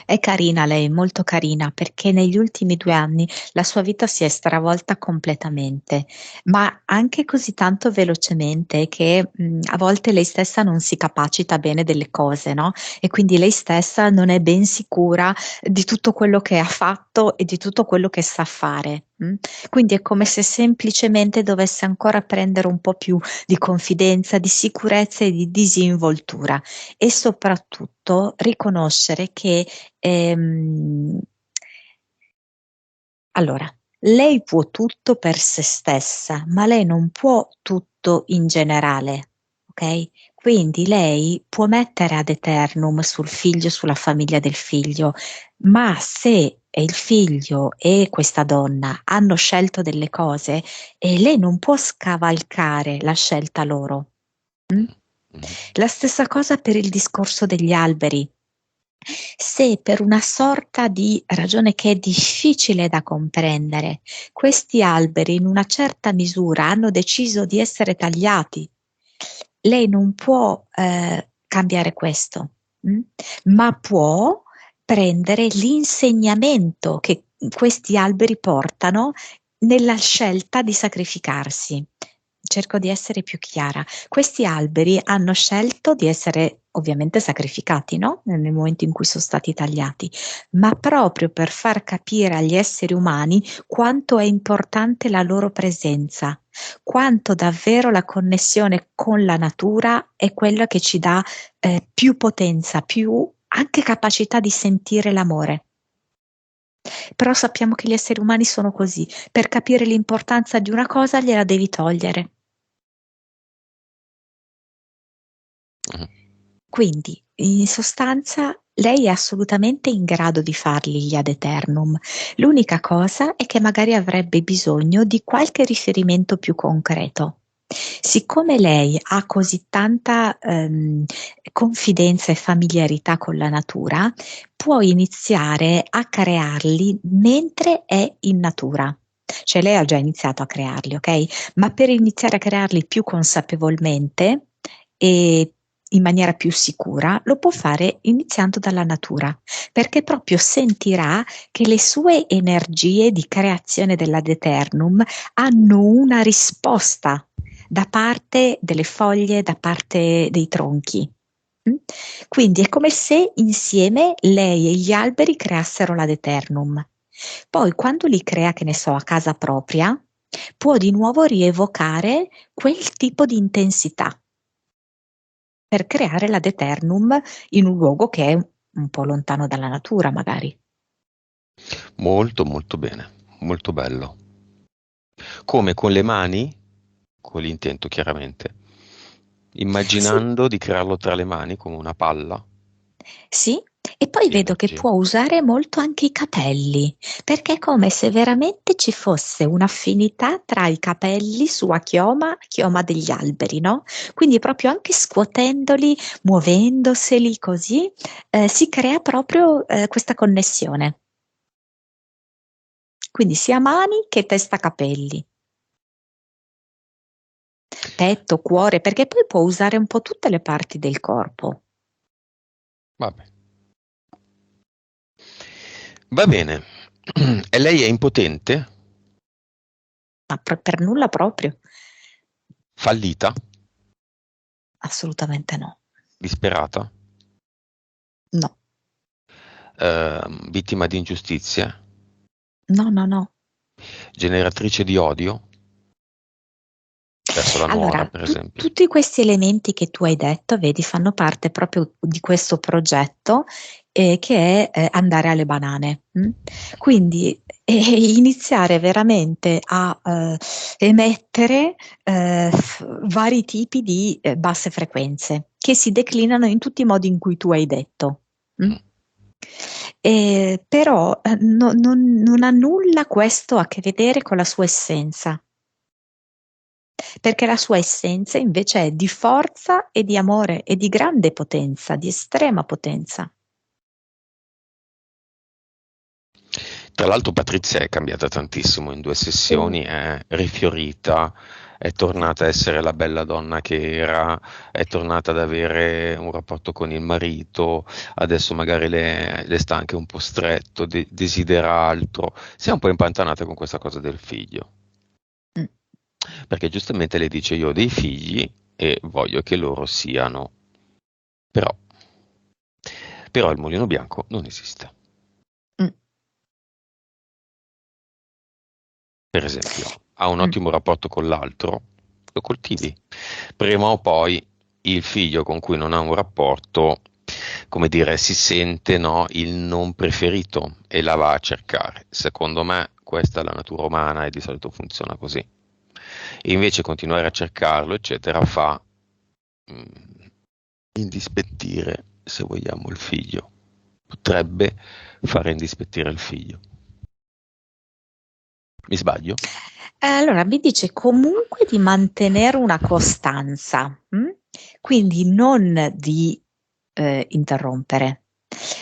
È carina lei, molto carina, perché negli ultimi 2 anni la sua vita si è stravolta completamente, ma anche così tanto velocemente che a volte lei stessa non si capacita bene delle cose, no? E quindi lei stessa non è ben sicura di tutto quello che ha fatto e di tutto quello che sa fare. Mm? Quindi è come se semplicemente dovesse ancora prendere un po' più di confidenza, di sicurezza e di disinvoltura e soprattutto riconoscere che allora, lei può tutto per se stessa, ma lei non può tutto in generale, ok? Quindi lei può mettere ad eternum sul figlio, sulla famiglia del figlio, ma se il figlio e questa donna hanno scelto delle cose, lei non può scavalcare la scelta loro. Mm? Mhm. La stessa cosa per il discorso degli alberi. Se per una sorta di ragione che è difficile da comprendere, questi alberi in una certa misura hanno deciso di essere tagliati, lei non può cambiare questo, ma può prendere l'insegnamento che questi alberi portano nella scelta di sacrificarsi. Cerco di essere più chiara. Questi alberi hanno scelto di essere ovviamente sacrificati, no? Nel momento in cui sono stati tagliati, ma proprio per far capire agli esseri umani quanto è importante la loro presenza, quanto davvero la connessione con la natura è quella che ci dà più potenza, più anche capacità di sentire l'amore. Però sappiamo che gli esseri umani sono così, per capire l'importanza di una cosa gliela devi togliere. Mhm. Quindi, in sostanza, lei è assolutamente in grado di farli gli ad eternum. L'unica cosa è che magari avrebbe bisogno di qualche riferimento più concreto. Siccome lei ha così tanta confidenza e familiarità con la natura, può iniziare a crearli mentre è in natura. Cioè lei ha già iniziato a crearli, ok? Ma per iniziare a crearli più consapevolmente e in maniera più sicura, lo può fare iniziando dalla natura, perché proprio sentirà che le sue energie di creazione dell'ad eternum hanno una risposta da parte delle foglie, da parte dei tronchi. Mm? Quindi è come se insieme lei e gli alberi creassero l'ad eternum. Poi quando li crea, che ne so, a casa propria, può di nuovo rievocare quel tipo di intensità per creare l'ad eternum in un luogo che è un po' lontano dalla natura, magari. Molto molto bene, molto bello. Come con le mani, con l'intento chiaramente, Sì, immaginando di crearlo tra le mani come una palla sì. E poi di vedo che energia. può usare molto anche i capelli, perché è come se veramente ci fosse un'affinità tra i capelli sua chioma degli alberi, no? Quindi proprio anche scuotendoli, muovendoseli così, si crea proprio questa connessione. Quindi sia mani che testa capelli. Petto, cuore, perché poi può usare un po' tutte le parti del corpo. Vabbè. Va bene. E lei è impotente? Ma per nulla proprio. Fallita? Assolutamente no. Disperata? No, Vittima di ingiustizie? no, no, no. Generatrice di odio? Verso la nuora, Allora, per esempio? tutti questi elementi che tu hai detto, vedi, fanno parte proprio di questo progetto che è andare alle banane. Quindi iniziare veramente a emettere vari tipi di basse frequenze che si declinano in tutti i modi in cui tu hai detto. mm? Mm. Però non ha nulla questo a che vedere con la sua essenza, perché la sua essenza invece è di forza e di amore e di grande potenza, di estrema potenza. Tra l'altro Patrizia è cambiata tantissimo in 2 sessioni, è rifiorita, è tornata a essere la bella donna che era, è tornata ad avere un rapporto con il marito, adesso magari le sta anche un po' stretto, desidera altro. Si è un po' impantanata con questa cosa del figlio, Mm. perché giustamente lei dice io ho dei figli e voglio che loro siano, però, però il mulino bianco non esiste. Mm. per esempio, ha un Mm. ottimo rapporto con l'altro, lo coltivi. Prima o poi il figlio con cui non ha un rapporto, come dire, si sente, no, il non preferito e la va a cercare. Secondo me questa è la natura umana e di solito funziona così. E invece continuare a cercarlo, eccetera, fa indispettire, se vogliamo, il figlio. Potrebbe fare indispettire il figlio. Mi sbaglio? Allora, mi dice comunque di mantenere una costanza, quindi non di interrompere.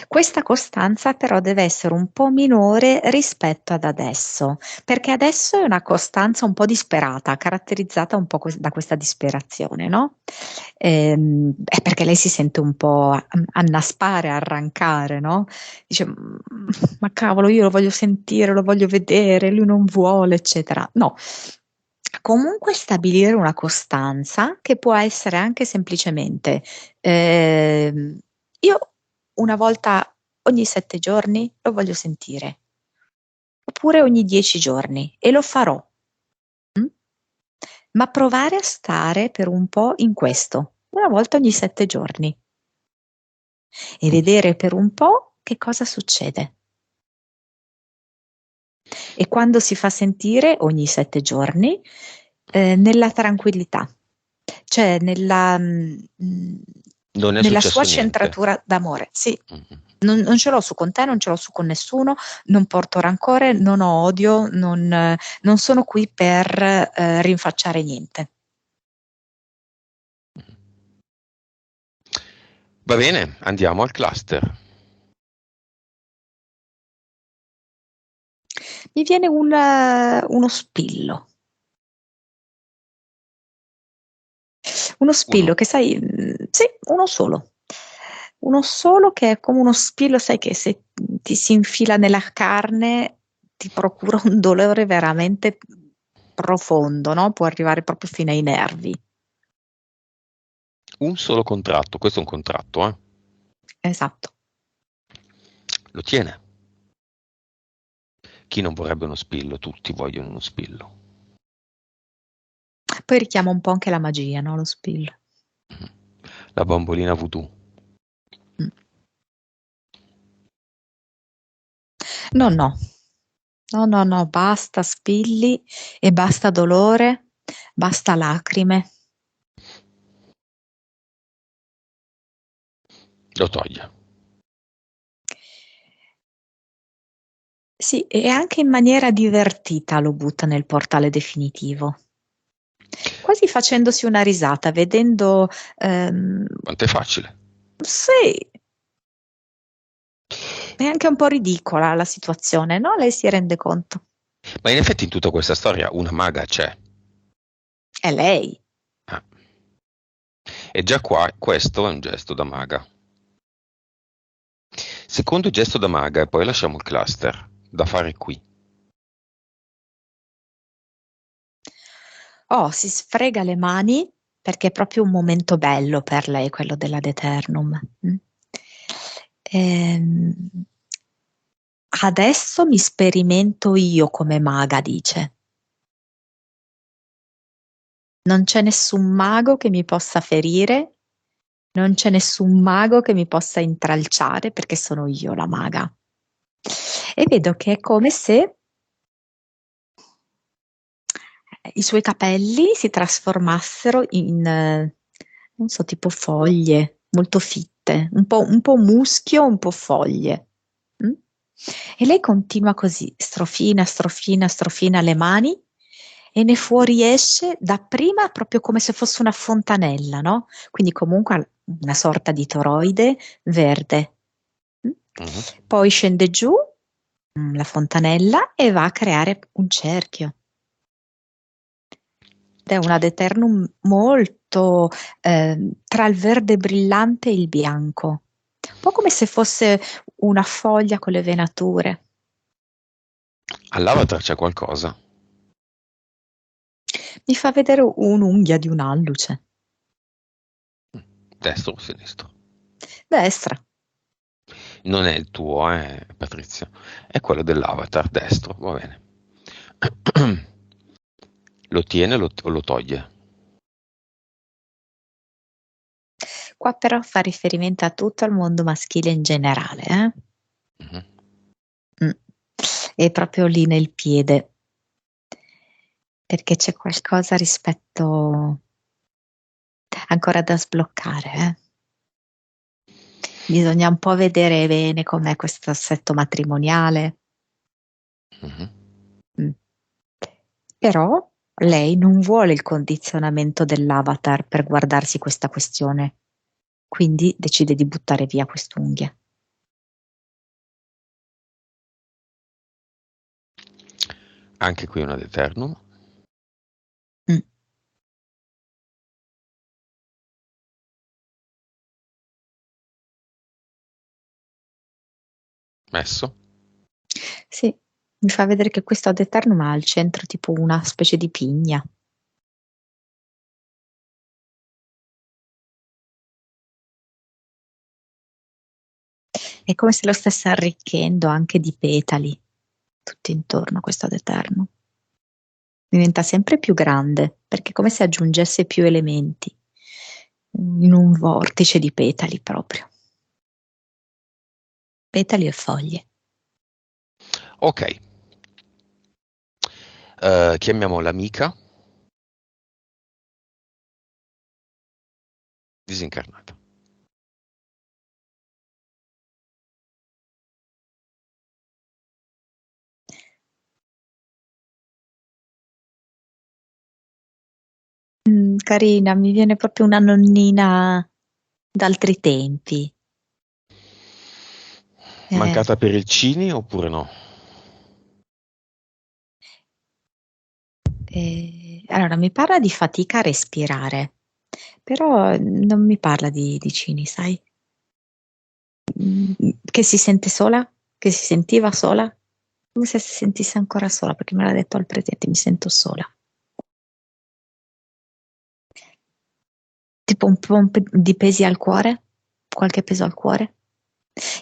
Questa costanza però deve essere un po' minore rispetto ad adesso, perché adesso è una costanza un po' disperata, caratterizzata un po' da questa disperazione, no? È perché lei si sente un po' annaspare, arrancare, no? Dice, ma cavolo, io lo voglio sentire, lo voglio vedere, lui non vuole, eccetera. No, comunque stabilire una costanza che può essere anche semplicemente, io una volta ogni 7 giorni lo voglio sentire, oppure ogni 10 giorni e lo farò. mm? Ma provare a stare per un po' in questo, una volta ogni 7 giorni e vedere per un po' che cosa succede. E quando si fa sentire ogni 7 giorni nella tranquillità, cioè Non è nella sua successo niente. centratura d'amore. Sì, Mhm. non ce l'ho su con te, non ce l'ho su con nessuno, non porto rancore, non ho odio, non sono qui per rinfacciare niente. Va bene, andiamo al cluster. Mi viene uno spillo. Uno spillo Uno. che sai, sì, uno solo. Uno solo che è come uno spillo, sai che se ti si infila nella carne ti procura un dolore veramente profondo, no? Può arrivare proprio fino ai nervi. Un solo contratto, questo è un contratto, eh? Esatto. Lo tiene. Chi non vorrebbe uno spillo? Tutti vogliono uno spillo. Poi richiama un po' anche la magia, no? Lo spillo. Mhm. La bambolina voodoo. Mm. No, no. No, no, no, basta spilli e basta dolore, basta lacrime. Lo toglie. Sì, e anche in maniera divertita lo butta nel portale definitivo, quasi facendosi una risata, vedendo, Quanto è facile. sì, è anche un po' ridicola la situazione, no? Lei si rende conto. Ma in effetti in tutta questa storia una maga c'è. È lei. Ah. E già qua questo è un gesto da maga. Secondo gesto da maga, e poi lasciamo il cluster, da fare qui. Oh, si sfrega le mani perché è proprio un momento bello per lei, quello della Deternum. Ehm, Adesso mi sperimento io come maga, dice. Non c'è nessun mago che mi possa ferire, non c'è nessun mago che mi possa intralciare perché sono io la maga. E vedo che è come se i suoi capelli si trasformassero in, non so, tipo foglie molto fitte, un po' muschio, un po' foglie. Mm? E lei continua così, strofina, strofina, strofina le mani e ne fuoriesce dapprima proprio come se fosse una fontanella, no? Quindi comunque ha una sorta di toroide verde. Mm? Mhm. Poi scende giù la fontanella e va a creare un cerchio. Ed è una Deternum molto tra il verde brillante e il bianco, un po' come se fosse una foglia con le venature. All'avatar c'è qualcosa. Mi fa vedere un'unghia di un alluce. Destro o sinistro? Destra. Non è il tuo, Patrizia. È quello dell'avatar, destro, va bene. Lo tiene o lo toglie? Qua però fa riferimento a tutto il mondo maschile in generale, eh? Mhm. È proprio lì nel piede, perché c'è qualcosa rispetto ancora da sbloccare, eh? Bisogna un po' vedere bene com'è questo assetto matrimoniale. Mhm. Mm. Però lei non vuole il condizionamento dell'avatar per guardarsi questa questione, quindi decide di buttare via quest'unghia. Anche qui un ad eternum. Mm. Messo. Sì, mi fa vedere che questo ad eternum ha al centro tipo una specie di pigna. È come se lo stesse arricchendo anche di petali tutto intorno a questo ad eternum. Diventa sempre più grande perché è come se aggiungesse più elementi in un vortice di petali proprio. Petali e foglie. Ok. Chiamiamo l'amica disincarnata. Carina, mi viene proprio una nonnina d'altri tempi. Eh, Mancata per il Cini oppure no? allora, mi parla di fatica a respirare, però non mi parla di Cini, sai? Che si sente sola? Che si sentiva sola? Come se si sentisse ancora sola, perché me l'ha detto al presente, mi sento sola. Tipo un po' di pesi al cuore? Qualche peso al cuore?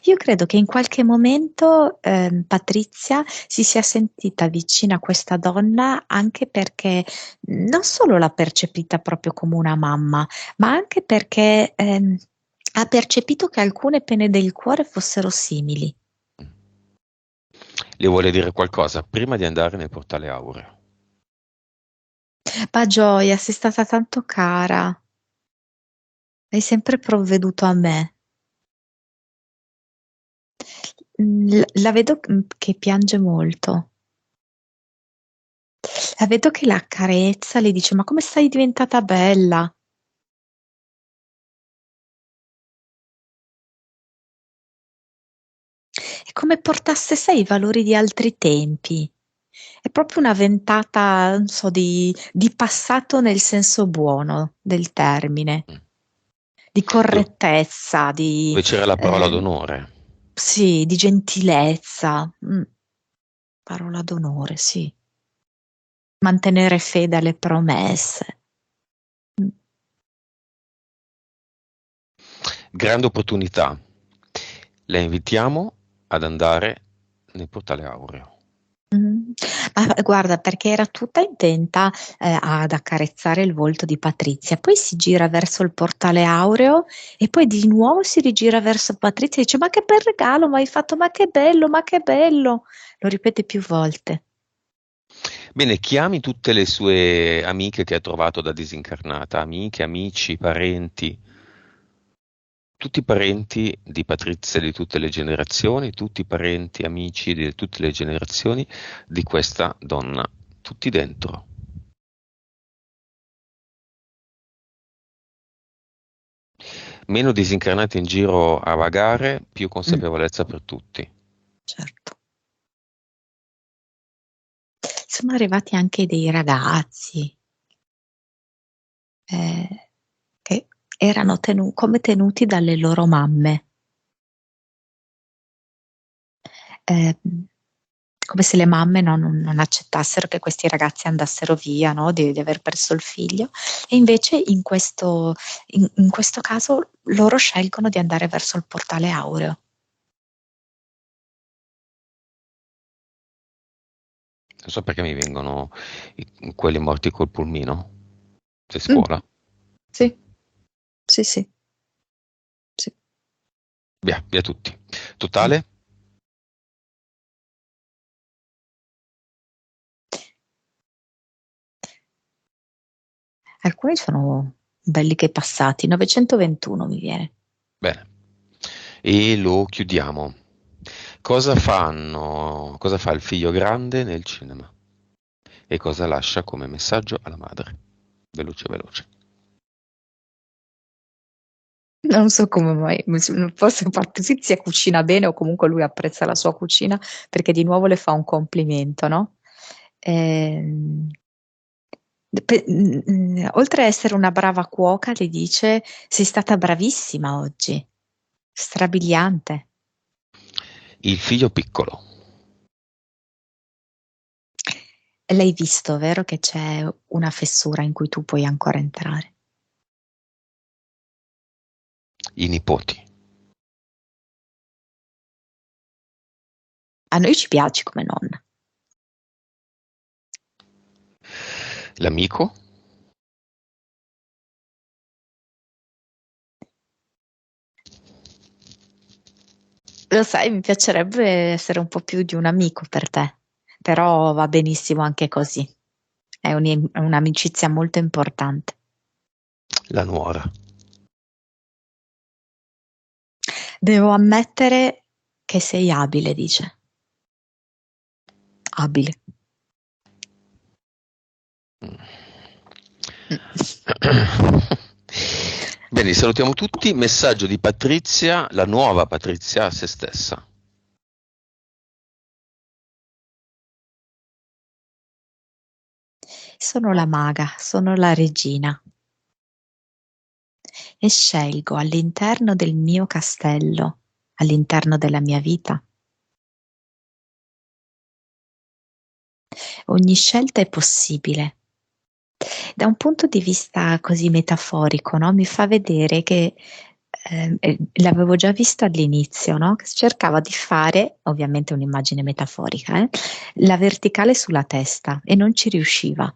Io credo che in qualche momento Patrizia si sia sentita vicina a questa donna anche perché non solo l'ha percepita proprio come una mamma, ma anche perché ha percepito che alcune pene del cuore fossero simili. Le vuole dire qualcosa prima di andare nel portale aureo. Ma Gioia, sei stata tanto cara, hai sempre provveduto a me. La vedo che piange molto. La vedo che la accarezza, le dice: Ma come sei diventata bella? È come portasse sé i valori di altri tempi. È proprio una ventata, non so, di passato nel senso buono del termine, Mm. di Dove correttezza, di, dove c'era la parola eh, d'onore. sì, di gentilezza. Parola d'onore, sì. Mantenere fede alle promesse. Mm. Grande opportunità. La invitiamo ad andare nel portale aureo. Mm. Ma guarda, perché era tutta intenta ad accarezzare il volto di Patrizia, poi si gira verso il portale aureo e poi di nuovo si rigira verso Patrizia e dice: Ma che bel regalo mi hai fatto, ma che bello, ma che bello! Lo ripete più volte. Bene, chiami tutte le sue amiche che ha trovato da disincarnata, amiche, amici, parenti, tutti i parenti di Patrizia di tutte le generazioni, tutti i parenti, amici di tutte le generazioni di questa donna, tutti dentro. Meno disincarnati in giro a vagare, più Mm, consapevolezza per tutti. certo. Sono arrivati anche dei ragazzi che erano come tenuti dalle loro mamme. eh, Come se le mamme non accettassero che questi ragazzi andassero via, no? Di aver perso il figlio, e invece in questo caso loro scelgono di andare verso il portale aureo. Non so perché mi vengono quelli morti col pulmino. Sei Mm, sicura? sì, sì, sì, sì. Via, via tutti. Mm. Totale? Alcuni sono belli che passati, 921 mi viene. Bene. E lo chiudiamo. Cosa fa il figlio grande nel cinema? E cosa lascia come messaggio alla madre? Veloce, veloce. Non so come mai, forse Patrizia cucina bene o comunque lui apprezza la sua cucina perché di nuovo le fa un complimento, no? Ehm, oltre a essere una brava cuoca, le dice: Sei stata bravissima oggi, strabiliante. Il figlio piccolo. L'hai visto, vero, che c'è una fessura in cui tu puoi ancora entrare? I nipoti. A noi ci piaci come nonna. L'amico. Lo sai, mi piacerebbe essere un po' più di un amico per te, però va benissimo anche così. È un'amicizia molto importante. La nuora. Devo ammettere che sei abile, dice. Abile. Bene, salutiamo tutti. Messaggio di Patrizia, la nuova Patrizia a se stessa. Sono la maga, sono la regina e scelgo all'interno del mio castello, all'interno della mia vita. Ogni scelta è possibile. Da un punto di vista così metaforico, no? Mi fa vedere che l'avevo già visto all'inizio, no? Che cercava di fare, ovviamente un'immagine metaforica, la verticale sulla testa e non ci riusciva.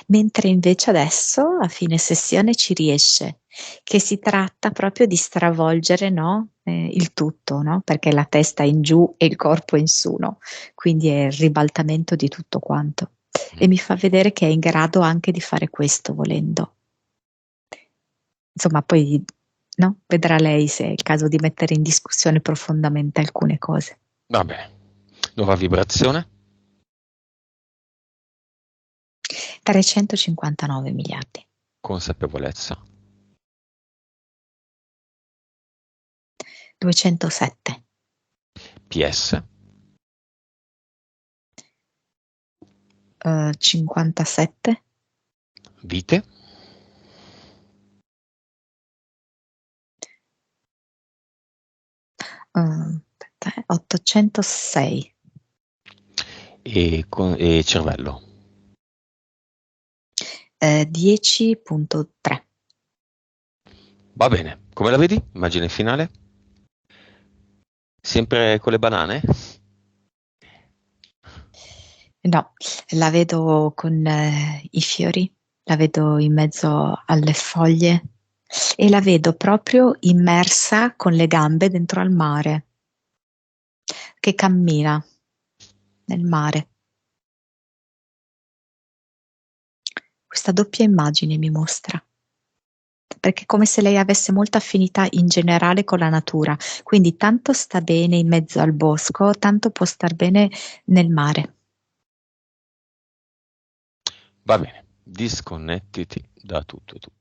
Mentre invece adesso, a fine sessione, ci riesce, che si tratta proprio di stravolgere, no? Il tutto, no? Perché la testa è in giù e il corpo è in su, no? Quindi è il ribaltamento di tutto quanto. E mi fa vedere che è in grado anche di fare questo volendo. Insomma, poi no? Vedrà lei se è il caso di mettere in discussione profondamente alcune cose. Vabbè, nuova vibrazione. 359 miliardi. Consapevolezza. 207. PS. 57. Vite. 806. E cervello. 10.3. Va bene. Come la vedi? Immagine finale? Sempre con le banane? No, la vedo con i fiori, la vedo in mezzo alle foglie e la vedo proprio immersa con le gambe dentro al mare, che cammina nel mare. Questa doppia immagine mi mostra, perché è come se lei avesse molta affinità in generale con la natura, quindi tanto sta bene in mezzo al bosco, tanto può star bene nel mare. Va bene. Disconnettiti da tutto tu.